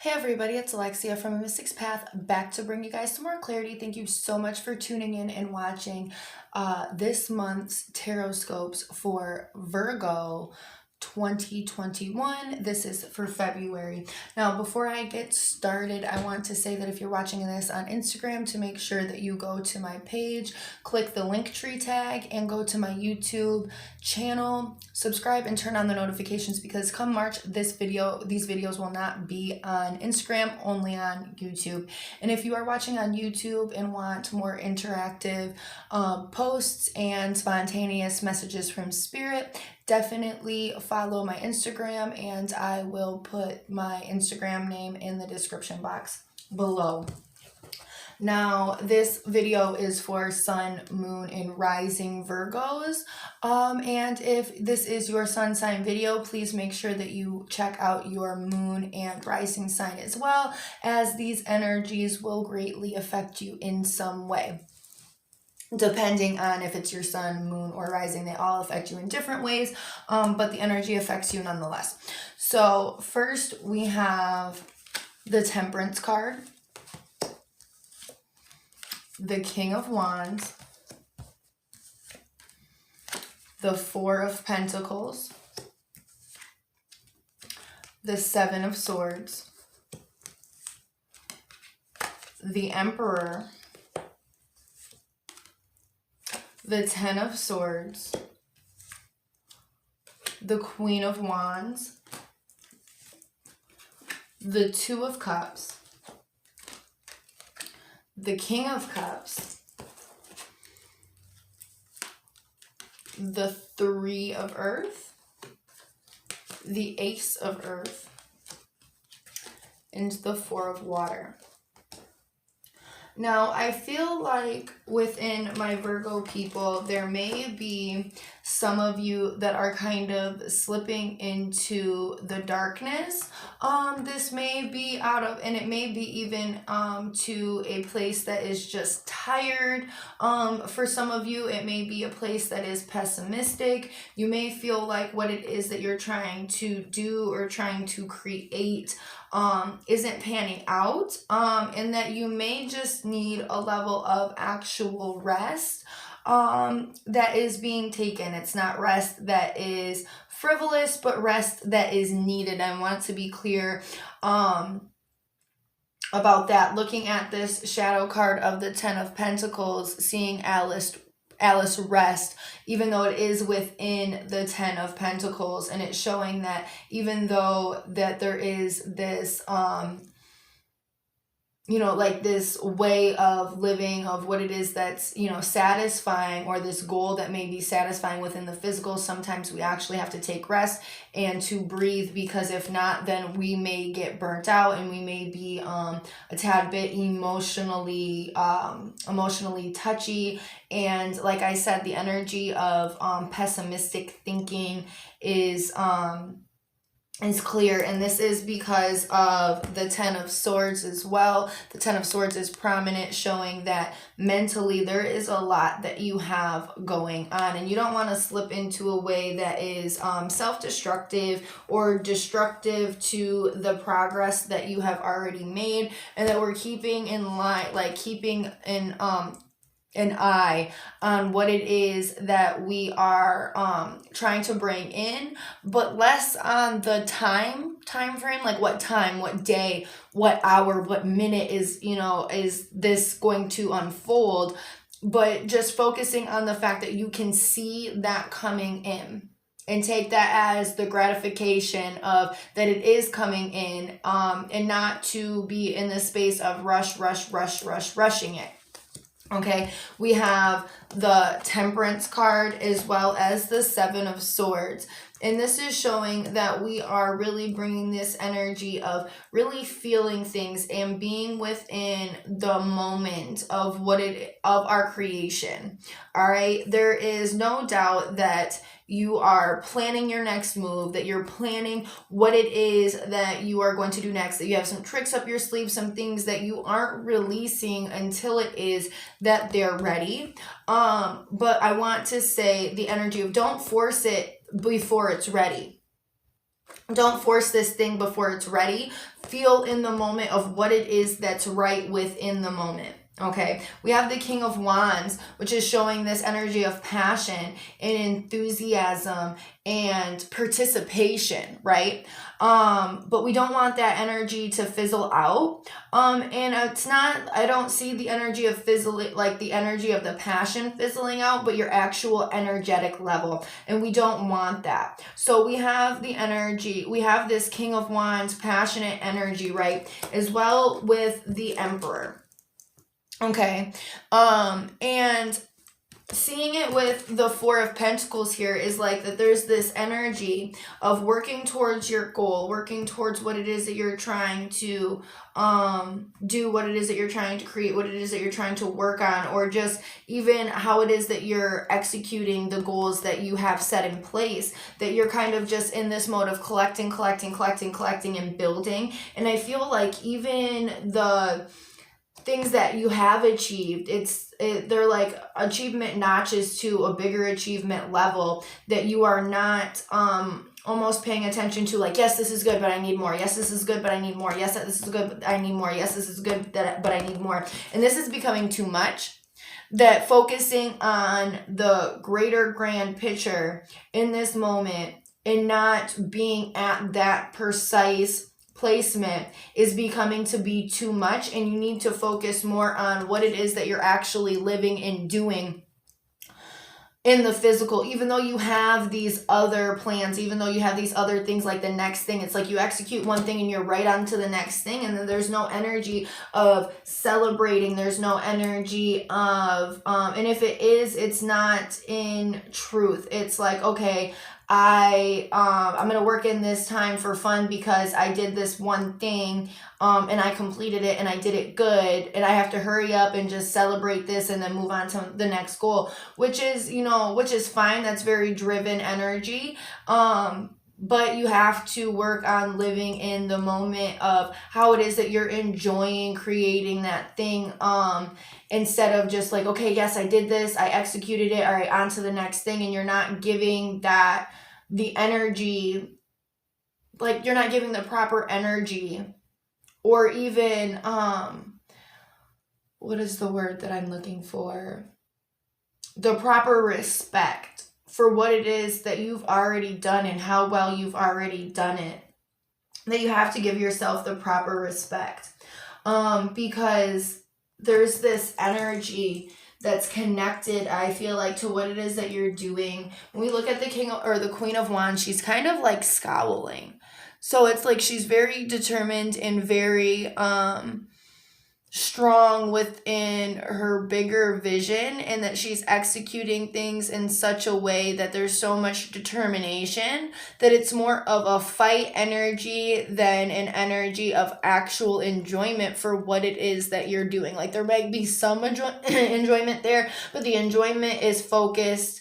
Hey everybody, it's Alexia from amysticspath, back to bring you guys some more clarity. Thank you so much for tuning in and watching this month's tarot scopes for Virgo 2021. This is for February. Now, before I get started, I want to say that if you're watching this on Instagram, to make sure that you go to my page, click the Linktree tag, and go to my YouTube channel, subscribe, and turn on the notifications, because come March, these videos will not be on Instagram, only on YouTube. And if you are watching on YouTube and want more interactive posts and spontaneous messages from Spirit, definitely follow my Instagram, and I will put my Instagram name in the description box below. Now, this video is for Sun, Moon, and Rising Virgos. And if this is your Sun sign video, please make sure that you check out your Moon and Rising sign as well, as these energies will greatly affect you in some way. Depending on if it's your Sun, Moon, or Rising, they all affect you in different ways, but the energy affects you nonetheless. So first we have the Temperance card, the King of Wands, the Four of Pentacles, the Seven of Swords, the Emperor, the Ten of Swords, the Queen of Wands, the Two of Cups, the King of Cups, the Three of Earth, the Ace of Earth, and the Four of Water. Now, I feel like within my Virgo people, there may be some of you that are kind of slipping into the darkness. This may be out of, and it may be even to a place that is just tired. For some of you, it may be a place that is pessimistic. You may feel like what it is that you're trying to do or trying to create isn't panning out, and that you may just need a level of actual rest that is being taken. It's not rest that is frivolous, but rest that is needed. I want to be clear about that. Looking at this shadow card of the Ten of Pentacles, seeing Alice rest, even though it is within the Ten of Pentacles, and it's showing that even though that there is this like this way of living of what it is that's satisfying, or this goal that may be satisfying within the physical, sometimes we actually have to take rest and to breathe, because if not, then we may get burnt out and we may be a tad bit emotionally touchy. And like I said, the energy of pessimistic thinking is clear, and this is because of the Ten of Swords as well. The Ten of Swords is prominent, showing that mentally there is a lot that you have going on, and you don't want to slip into a way that is self-destructive or destructive to the progress that you have already made, and that we're keeping in line, like keeping an eye on what it is that we are trying to bring in, but less on the time frame, like what time, what day, what hour, what minute is this going to unfold, but just focusing on the fact that you can see that coming in and take that as the gratification of that it is coming in, and not to be in the space of rushing it. Okay, we have the Temperance card as well as the Seven of Swords. And this is showing that we are really bringing this energy of really feeling things and being within the moment of of our creation. All right, there is no doubt that you are planning your next move, that you're planning what it is that you are going to do next, that you have some tricks up your sleeve, some things that you aren't releasing until it is that they're ready. But I want to say the energy of don't force it before it's ready. Don't force this thing before it's ready. Feel in the moment of what it is that's right within the moment. Okay, we have the King of Wands, which is showing this energy of passion and enthusiasm and participation, right? But we don't want that energy to fizzle out. And it's not, I don't see the energy of fizzling, like the energy of the passion fizzling out, but your actual energetic level. And we don't want that. So we have the energy, we have this King of Wands, passionate energy, right? As well with the Emperor. Okay. And seeing it with the Four of Pentacles here is like that there's this energy of working towards your goal, working towards what it is that you're trying to do, what it is that you're trying to create, what it is that you're trying to work on, or just even how it is that you're executing the goals that you have set in place, that you're kind of just in this mode of collecting and building. And I feel like even the things that you have achieved, they're like achievement notches to a bigger achievement level that you are not almost paying attention to, like, yes, this is good, but I need more. Yes, this is good, but I need more. Yes, this is good, but I need more. Yes, this is good, but I need more. And this is becoming too much, that focusing on the greater grand picture in this moment and not being at that precise placement is becoming to be too much, and you need to focus more on what it is that you're actually living and doing in the physical. Even though you have these other plans, even though you have these other things, like the next thing, it's like you execute one thing and you're right on to the next thing, and then there's no energy of celebrating, there's no energy of and if it is, it's not in truth. It's like, okay, I'm gonna work in this time for fun because I did this one thing and I completed it and I did it good, and I have to hurry up and just celebrate this and then move on to the next goal, which is fine. That's very driven energy. But you have to work on living in the moment of how it is that you're enjoying creating that thing, instead of just like, okay, yes, I did this, I executed it, all right, on to the next thing. And you're not giving that the energy, like you're not giving the proper energy, or even what is the word that I'm looking for, the proper respect for what it is that you've already done and how well you've already done it. That you have to give yourself the proper respect, because there's this energy that's connected, I feel like, to what it is that you're doing. When we look at the King or the Queen of Wands, she's kind of like scowling. So it's like she's very determined and very strong within her bigger vision, and that she's executing things in such a way that there's so much determination that it's more of a fight energy than an energy of actual enjoyment for what it is that you're doing. Like there might be some enjoyment there, but the enjoyment is focused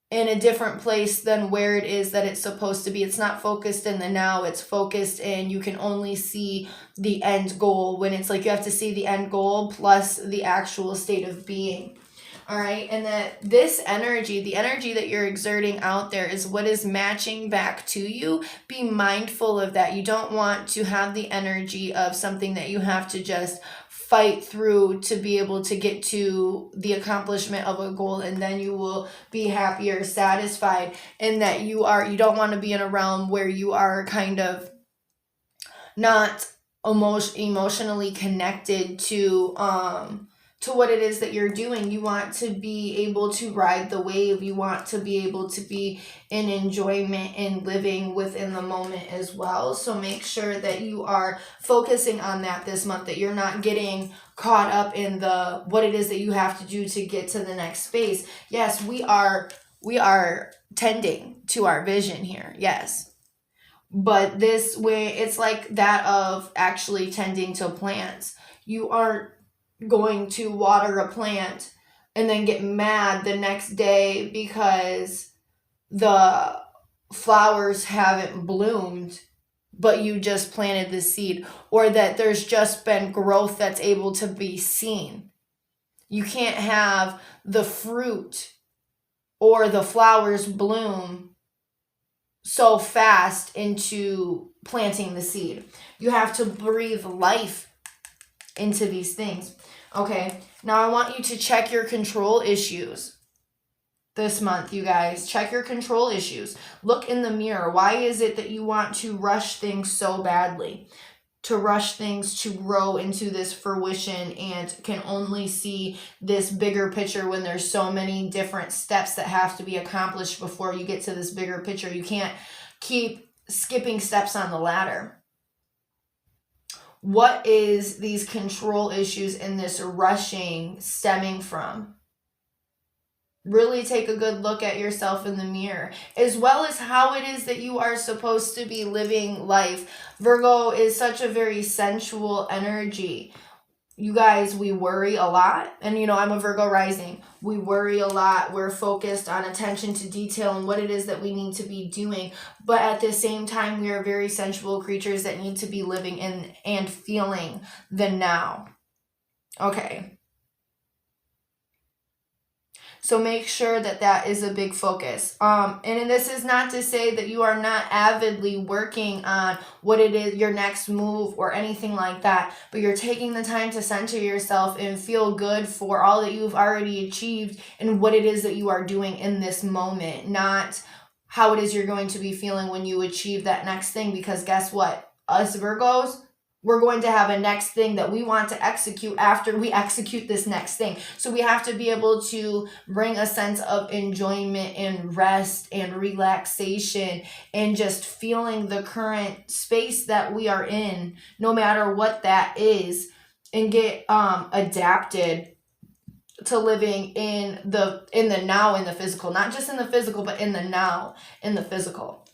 in a different place than where it is that it's supposed to be. It's not focused in the now, it's focused in, you can only see the end goal, when it's like you have to see the end goal plus the actual state of being. All right, and that this energy, the energy that you're exerting out there, is what is matching back to you. Be mindful of that. You don't want to have the energy of something that you have to just fight through to be able to get to the accomplishment of a goal, and then you will be happier, satisfied, and that you don't want to be in a realm where you are kind of not emotionally connected to what it is that you're doing. You want to be able to ride the wave. You want to be able to be in enjoyment and living within the moment as well. So make sure that you are focusing on that this month, that you're not getting caught up in the what it is that you have to do to get to the next space. Yes, we are tending to our vision here. Yes. But this way, it's like that of actually tending to plants. You aren't going to water a plant and then get mad the next day because the flowers haven't bloomed, but you just planted the seed, or that there's just been growth that's able to be seen. You can't have the fruit or the flowers bloom so fast into planting the seed. You have to breathe life into these things. Okay, now I want you to check your control issues this month, you guys. Check your control issues. Look in the mirror. Why is it that you want to rush things so badly? To rush things to grow into this fruition and can only see this bigger picture when there's so many different steps that have to be accomplished before you get to this bigger picture. You can't keep skipping steps on the ladder. What is these control issues and this rushing stemming from? Really take a good look at yourself in the mirror, as well as how it is that you are supposed to be living life. Virgo is such a very sensual energy. You guys, we worry a lot. And, you know, I'm a Virgo rising. We worry a lot. We're focused on attention to detail and what it is that we need to be doing. But at the same time, we are very sensual creatures that need to be living in and feeling the now. Okay. So make sure that that is a big focus. And this is not to say that you are not avidly working on what it is, your next move or anything like that, but you're taking the time to center yourself and feel good for all that you've already achieved and what it is that you are doing in this moment, not how it is you're going to be feeling when you achieve that next thing. Because guess what? Us Virgos, we're going to have a next thing that we want to execute after we execute this next thing. So we have to be able to bring a sense of enjoyment and rest and relaxation and just feeling the current space that we are in, no matter what that is, and get adapted to living in the now, in the physical, not just in the physical, but in the now, in the physical.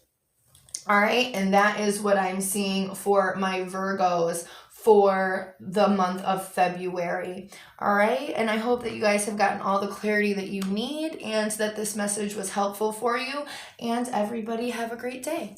All right, and that is what I'm seeing for my Virgos for the month of February. All right, and I hope that you guys have gotten all the clarity that you need and that this message was helpful for you. And everybody have a great day.